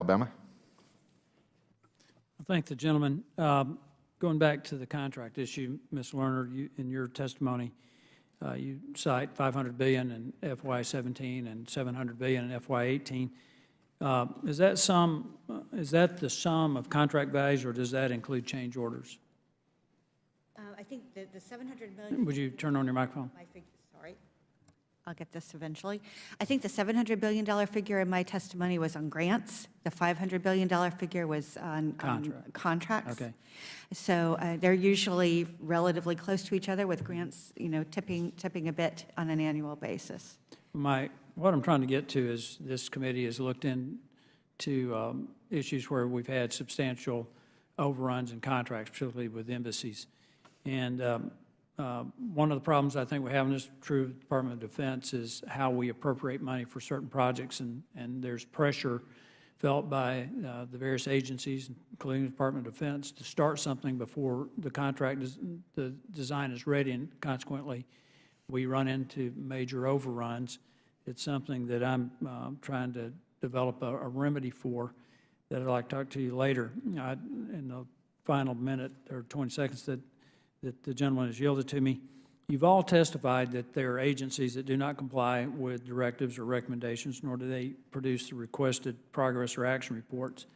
Alabama. I thank the gentleman. Going back to the contract issue, Ms. Lerner, in your testimony, you cite $500 billion in FY17 and $700 billion in FY18. Is that the sum of contract values, or does that include change orders? I think the $700 million. Would you turn on your microphone? Sorry. I'll get this eventually. I think the $700 billion figure in my testimony was on grants. The $500 billion figure was on contracts. Okay. So they're usually relatively close to each other, with grants, tipping a bit on an annual basis. What I'm trying to get to is this committee has looked into issues where we've had substantial overruns in contracts, particularly with embassies. And one of the problems I think we have in this true Department of Defense is how we appropriate money for certain projects, and there's pressure felt by the various agencies, including the Department of Defense, to start something before the design is ready, and consequently we run into major overruns. It's something that I'm trying to develop a remedy for that I'd like to talk to you later. In the final minute or 20 seconds that the gentleman has yielded to me, you've all testified that there are agencies that do not comply with directives or recommendations, nor do they produce the requested progress or action reports.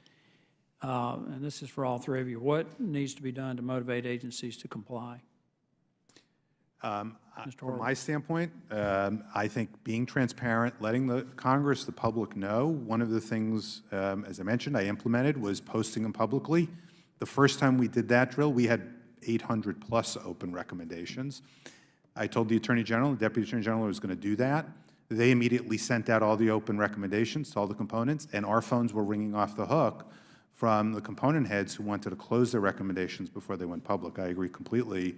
And this is for all three of you. What needs to be done to motivate agencies to comply? From my standpoint, I think being transparent, letting the Congress, the public know. One of the things, as I mentioned, I implemented was posting them publicly. The first time we did that drill, we had 800 plus open recommendations. I told the Attorney General, the Deputy Attorney General, was going to do that. They immediately sent out all the open recommendations to all the components, and our phones were ringing off the hook from the component heads who wanted to close their recommendations before they went public. I agree completely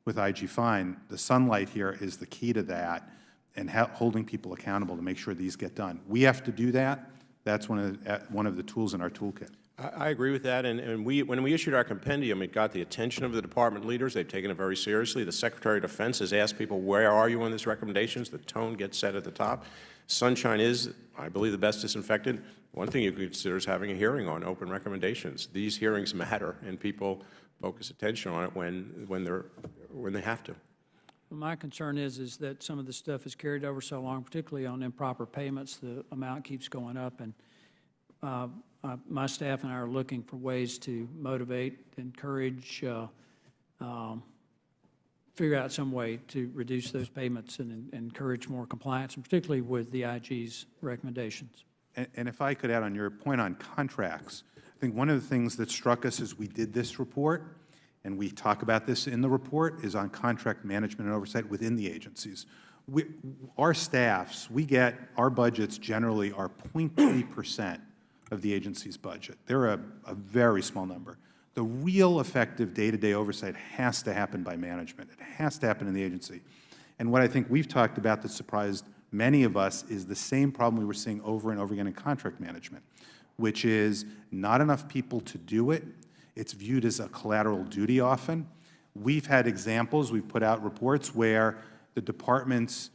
with IG Fine. The sunlight here is the key to that, and holding people accountable to make sure these get done. We have to do that. That's one of the tools in our toolkit. I agree with that, and when we issued our compendium, it got the attention of the department leaders. They've taken it very seriously. The Secretary of Defense has asked people, where are you on these recommendations? The tone gets set at the top. Sunshine is, I believe, the best disinfectant. One thing you could consider is having a hearing on open recommendations. These hearings matter, and people focus attention on it when they have to. Well, my concern is that some of the stuff is carried over so long, particularly on improper payments. The amount keeps going up, and my staff and I are looking for ways to motivate, encourage, figure out some way to reduce those payments and encourage more compliance, and particularly with the IG's recommendations. And if I could add on your point on contracts, I think one of the things that struck us as we did this report, and we talk about this in the report, is on contract management and oversight within the agencies. Our staffs, our budgets generally are 0.3% of the agency's budget. They're a very small number. The real effective day-to-day oversight has to happen by management. It has to happen in the agency. And what I think we've talked about that surprised many of us is the same problem we were seeing over and over again in contract management, which is not enough people to do it. It's viewed as a collateral duty often. We've had examples, we've put out reports where the department's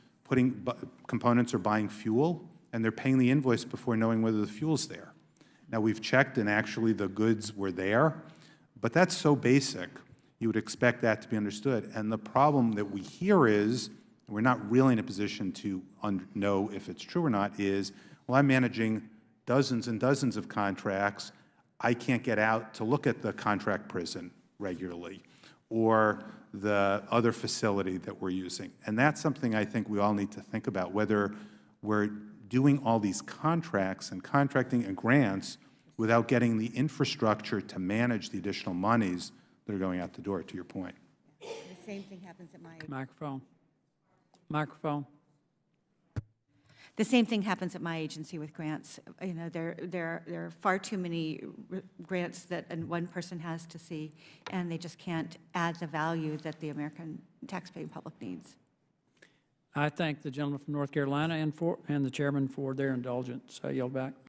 components are buying fuel, and they're paying the invoice before knowing whether the fuel's there. Now, we've checked, and actually the goods were there, but that's so basic, you would expect that to be understood. And the problem that we hear is, we're not really in a position to know if it's true or not, is, well, I'm managing dozens and dozens of contracts. I can't get out to look at the contract prison regularly or the other facility that we're using. And that's something I think we all need to think about, whether we're doing all these contracts and contracting and grants without getting the infrastructure to manage the additional monies that are going out the door, to your point. The same thing happens at my Microphone. Microphone. The same thing happens at my agency with grants. There are far too many grants that one person has to see, and they just can't add the value that the American taxpaying public needs. I thank the gentleman from North Carolina and the chairman for their indulgence. I yield back.